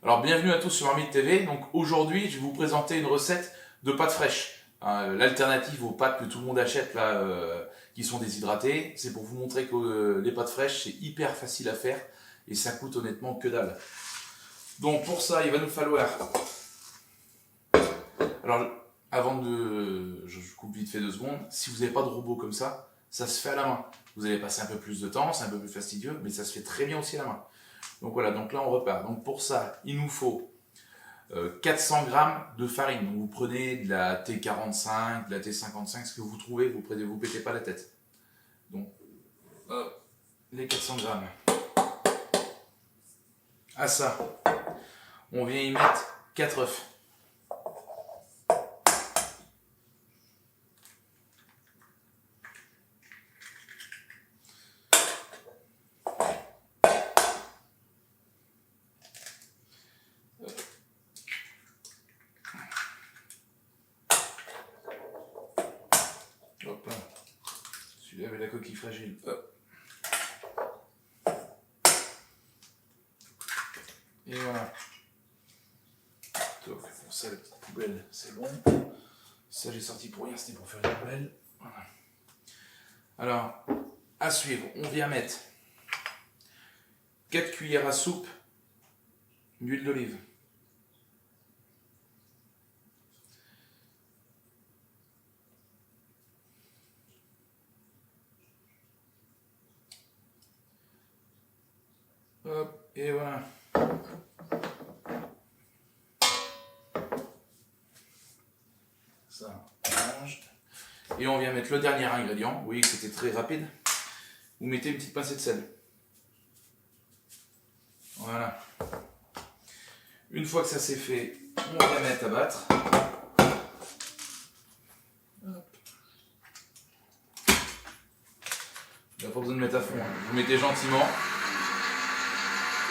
Alors bienvenue à tous sur Marmite TV. Donc aujourd'hui je vais vous présenter une recette de pâtes fraîches. L'alternative aux pâtes que tout le monde achète là, qui sont déshydratées. C'est pour vous montrer que les pâtes fraîches c'est hyper facile à faire et ça coûte honnêtement que dalle. Donc pour ça il va nous falloir... Alors avant de... Je coupe vite fait 2 secondes. Si vous n'avez pas de robot comme ça se fait à la main. Vous allez passer un peu plus de temps, c'est un peu plus fastidieux, mais ça se fait très bien aussi à la main. Donc voilà, donc là on repart. Donc pour ça, il nous faut 400 g de farine. Donc vous prenez de la T45, de la T55, ce que vous trouvez, vous pétez pas la tête. Donc hop, les 400 g. À ça, on vient y mettre 4 œufs. Hop là. Celui-là avec la coquille fragile. Hop. Et voilà. Donc, pour ça, la petite poubelle, c'est bon. Ça, j'ai sorti pour rien, c'était pour faire une poubelle. Voilà. Alors, à suivre, on vient mettre 4 cuillères à soupe d'huile d'olive. Hop, et voilà. Ça, on range. Et on vient mettre le dernier ingrédient. Vous voyez que c'était très rapide. Vous mettez une petite pincée de sel. Voilà. Une fois que ça c'est fait, on va mettre à battre. Hop. Il n'y a pas besoin de mettre à fond. Vous mettez gentiment.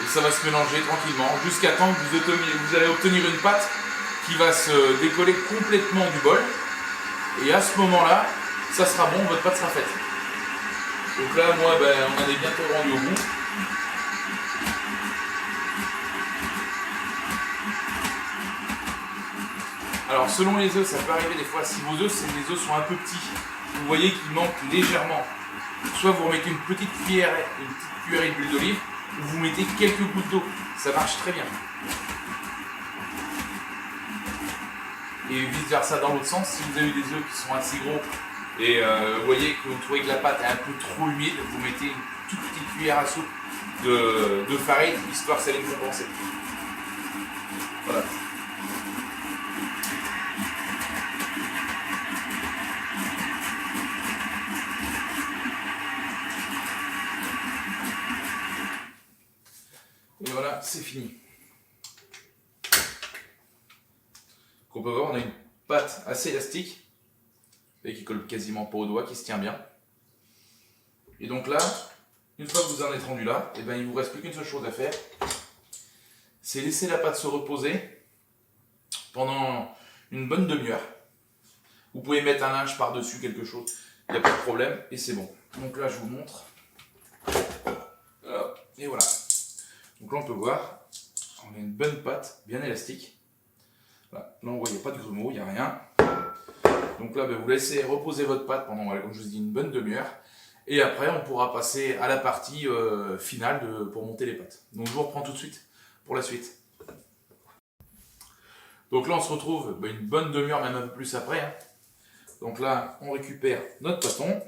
Et ça va se mélanger tranquillement jusqu'à temps que vous allez obtenir une pâte qui va se décoller complètement du bol. Et à ce moment-là, ça sera bon, votre pâte sera faite. Donc là, moi, on en est bientôt rendu au bout. Alors selon les œufs, ça peut arriver des fois, si vos œufs, les œufs sont un peu petits, vous voyez qu'ils manquent légèrement. Soit vous remettez une petite cuillerée d'huile d'olive, ou vous mettez quelques gouttes d'eau. Ça marche très bien. Et vice versa dans l'autre sens, si vous avez des œufs qui sont assez gros et vous voyez que vous trouvez que la pâte est un peu trop humide, vous mettez une toute petite cuillère à soupe de farine, histoire que ça allait compenser. Voilà. Et voilà, c'est fini. On peut voir, on a une pâte assez élastique et qui colle quasiment pas au doigt, qui se tient bien. Et donc là, une fois que vous en êtes rendu là, il ne vous reste plus qu'une seule chose à faire, c'est laisser la pâte se reposer pendant une bonne demi-heure. Vous pouvez mettre un linge par-dessus, quelque chose, il n'y a pas de problème, et c'est bon. Donc là, je vous montre. Hop, et voilà. Donc là, on peut voir, on a une bonne pâte, bien élastique. Là, on voit, il n'y a pas de grumeaux, il n'y a rien. Donc là, vous laissez reposer votre pâte pendant, comme je vous ai dit, une bonne demi-heure. Et après, on pourra passer à la partie finale pour monter les pâtes. Donc je vous reprends tout de suite pour la suite. Donc là, on se retrouve une bonne demi-heure, même un peu plus après. Hein. Donc là, on récupère notre pâton.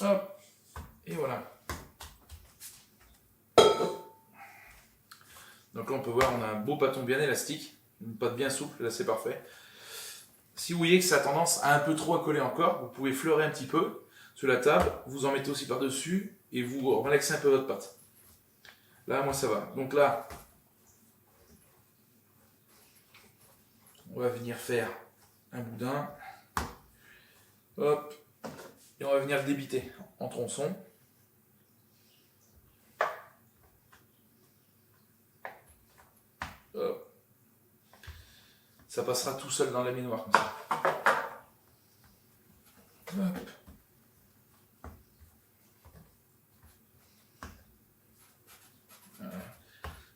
Hop, et voilà. Donc là, on peut voir, on a un beau pâton bien élastique, une pâte bien souple, là c'est parfait. Si vous voyez que ça a tendance à un peu trop à coller encore, vous pouvez fleurer un petit peu sur la table, vous en mettez aussi par-dessus et vous relaxez un peu votre pâte. Là, moi ça va. Donc là, on va venir faire un boudin. Hop, et on va venir le débiter en tronçons. Hop. Ça passera tout seul dans la baignoire comme ça. Hop.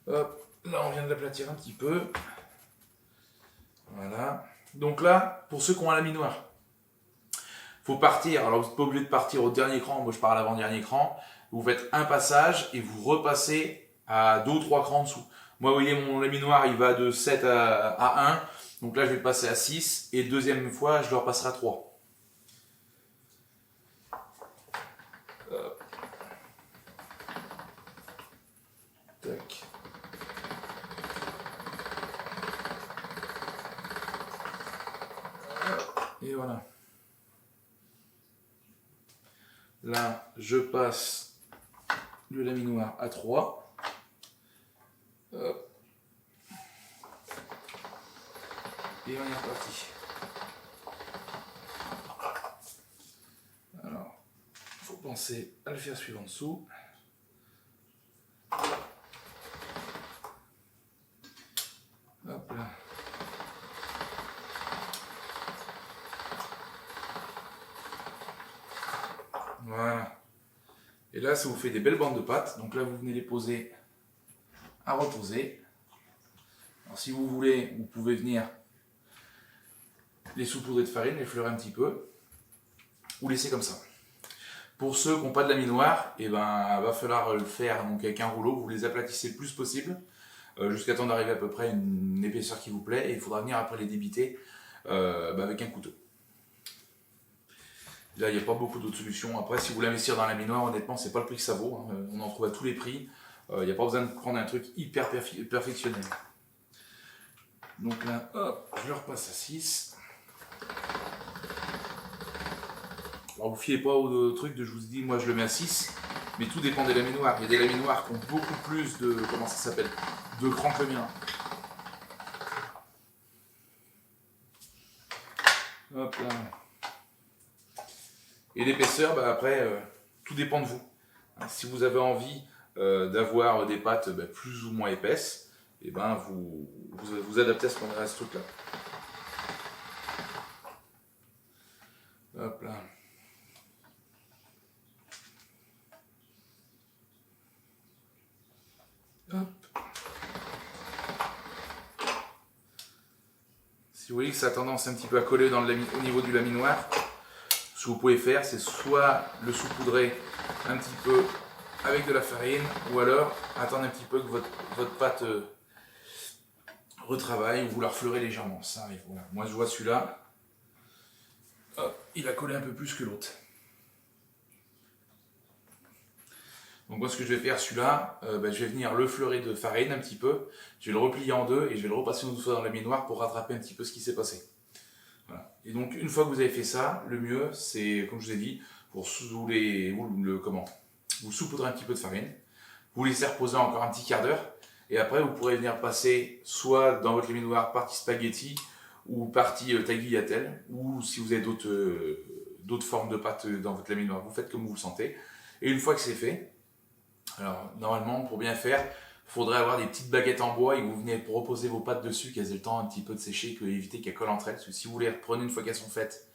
Hop, là on vient de l'aplatir un petit peu. Voilà. Donc là, pour ceux qui ont un laminoir, faut partir. Alors vous n'êtes pas obligé de partir au dernier cran. Moi je pars à l'avant-dernier cran. Vous faites un passage et vous repassez à 2 ou 3 crans en dessous. Moi, vous voyez, mon laminoir il va de 7 à 1. Donc là, je vais le passer à 6. Et deuxième fois, je le repasserai à 3. Tac. Et voilà. Là, je passe le laminoir à 3. Hop. Et on est reparti. Alors, il faut penser à le faire suivre en dessous. Hop là. Voilà. Et là, ça vous fait des belles bandes de pâte. Donc là, vous venez les poser à reposer. Alors, si vous voulez, vous pouvez venir les saupoudrer de farine, les fleurer un petit peu, ou laisser comme ça. Pour ceux qui n'ont pas de laminoir, et ben, va falloir le faire donc avec un rouleau. Vous les aplatissez le plus possible, jusqu'à temps d'arriver à peu près à une épaisseur qui vous plaît. Et il faudra venir après les débiter avec un couteau. Là, il n'y a pas beaucoup d'autres solutions. Après, si vous voulez investir dans la laminoir, honnêtement, c'est pas le prix que ça vaut. Hein. On en trouve à tous les prix. Il n'y a pas besoin de prendre un truc hyper perfectionnel. Donc là, hop, je le repasse à 6. Alors, vous ne fiez pas au truc de je vous dis, moi je le mets à 6. Mais tout dépend des laminoirs. Il y a des laminoirs qui ont beaucoup plus de, comment ça s'appelle, de crans que le mien. Hop là. Et l'épaisseur, bah après, tout dépend de vous. Si vous avez envie d'avoir des pâtes plus ou moins épaisses, et ben vous adaptez à ce truc-là. Hop là. Hop. Si vous voyez que ça a tendance un petit peu à coller au niveau du laminoir, ce que vous pouvez faire, c'est soit le saupoudrer un petit peu avec de la farine, ou alors attendre un petit peu que votre pâte retravaille, ou vous la refleurez légèrement. Ça arrive. Voilà. Moi je vois celui-là, il a collé un peu plus que l'autre. Donc moi ce que je vais faire celui-là, je vais venir le fleurer de farine un petit peu, je vais le replier en deux et je vais le repasser une fois dans la laminoir pour rattraper un petit peu ce qui s'est passé. Voilà. Et donc une fois que vous avez fait ça, le mieux c'est, comme je vous ai dit, vous saupoudrez un petit peu de farine, vous laissez reposer encore un petit quart d'heure, et après vous pourrez venir passer soit dans votre laminoir partie spaghetti ou partie tagliatelle, ou si vous avez d'autres formes de pâtes dans votre laminoir, vous faites comme vous le sentez. Et une fois que c'est fait, alors normalement pour bien faire, il faudrait avoir des petites baguettes en bois et vous venez pour reposer vos pâtes dessus, qu'elles aient le temps un petit peu de sécher, que éviter qu'elles collent entre elles. Parce que si vous les reprenez une fois qu'elles sont faites,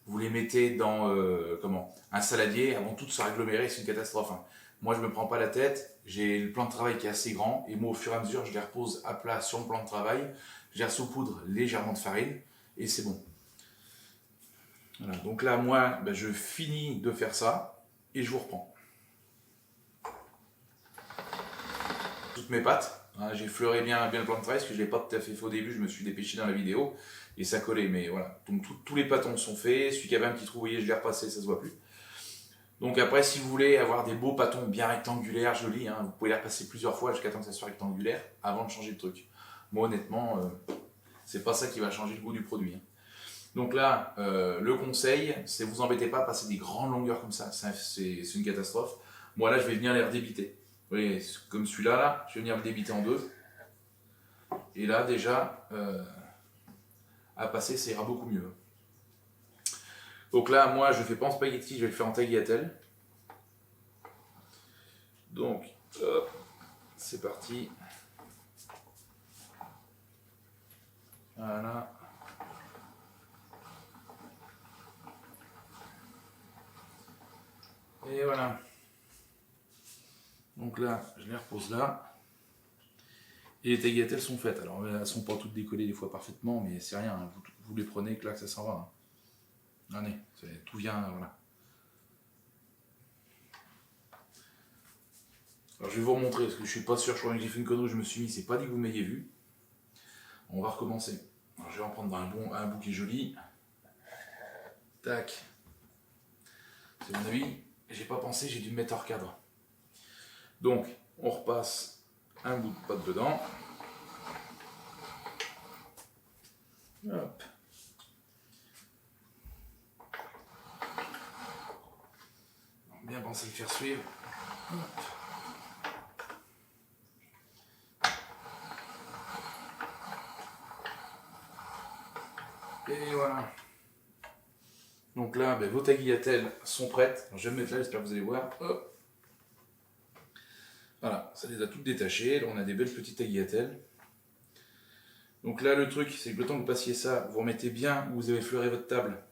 vous les mettez dans un saladier, elles vont toutes se agglomérer, c'est une catastrophe. Hein. Moi je me prends pas la tête, j'ai le plan de travail qui est assez grand et moi au fur et à mesure je les repose à plat sur le plan de travail, je les saupoudre légèrement de farine et c'est bon. Voilà. Donc là moi je finis de faire ça et je vous reprends. Toutes mes pâtes, hein, j'ai fleuré bien le plan de travail parce que je ne l'ai pas tout à fait fait au début, je me suis dépêché dans la vidéo et ça collait, mais voilà, donc tous les pâtons sont faits, celui qui avait un petit trou, vous voyez, je l'ai repassé, ça se voit plus. Donc après, si vous voulez avoir des beaux pâtons bien rectangulaires, jolis, hein, vous pouvez les repasser plusieurs fois jusqu'à temps que ça soit rectangulaire avant de changer le truc. Moi honnêtement, c'est pas ça qui va changer le goût du produit. Hein. Donc là, le conseil, c'est vous embêtez pas à passer des grandes longueurs comme ça, c'est une catastrophe. Moi là, je vais venir les redébiter. Vous voyez, comme celui-là, là, je vais venir le débiter en deux. Et là, déjà, à passer, ça ira beaucoup mieux. Donc là, moi, je ne fais pas en spaghetti, je vais le faire en tagliatelle. Donc, hop, c'est parti. Voilà. Et voilà. Donc là, je les repose là. Et les tagliatelles sont faites. Alors elles sont pas toutes décollées des fois parfaitement, mais c'est rien. Hein. Vous les prenez, que là ça s'en va. Hein. Allez, tout vient, voilà. Alors je vais vous remontrer, parce que je suis pas sûr, je crois que j'ai fait une connerie, je me suis mis, c'est pas dit que vous m'ayez vu. On va recommencer. Alors je vais en prendre un bout qui est joli. Tac. C'est mon avis. J'ai pas pensé, j'ai dû me mettre hors cadre. Donc, on repasse un bout de pâte dedans. Hop. Bien penser à le faire suivre. Hop. Et voilà. Donc là, ben, vos tagliatelles sont prêtes. Alors, je vais me mettre là, j'espère que vous allez voir. Hop. Voilà, ça les a toutes détachées. Là, on a des belles petites tagliatelles. Donc là, le truc, c'est que le temps que vous passiez ça, vous remettez bien où vous avez fleuré votre table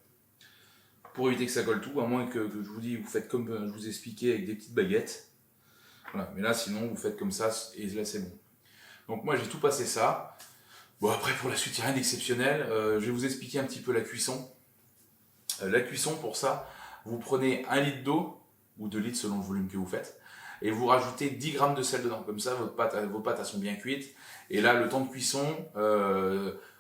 pour éviter que ça colle tout, à moins que je vous dis, vous faites comme je vous ai expliqué avec des petites baguettes. Voilà, mais là, sinon, vous faites comme ça et là, c'est bon. Donc moi, j'ai tout passé ça. Bon, après, pour la suite, il n'y a rien d'exceptionnel. Je vais vous expliquer un petit peu la cuisson. La cuisson, pour ça, vous prenez 1 litre d'eau, ou 2 litres selon le volume que vous faites, et vous rajoutez 10 grammes de sel dedans. Comme ça, vos pâtes elles sont bien cuites. Et là, le temps de cuisson,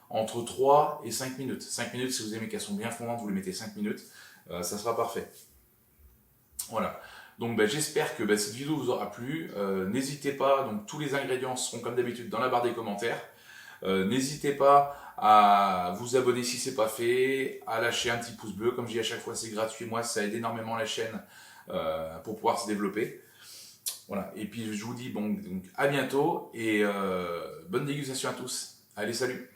entre 3 et 5 minutes. 5 minutes, si vous aimez qu'elles sont bien fondantes, vous les mettez 5 minutes. Ça sera parfait. Voilà. Donc ben, j'espère que cette vidéo vous aura plu. N'hésitez pas, donc tous les ingrédients seront comme d'habitude dans la barre des commentaires. N'hésitez pas à vous abonner si ce n'est pas fait, à lâcher un petit pouce bleu. Comme je dis à chaque fois, c'est gratuit. Moi, ça aide énormément la chaîne pour pouvoir se développer. Voilà. Et puis je vous dis donc à bientôt et bonne dégustation à tous. Allez, salut!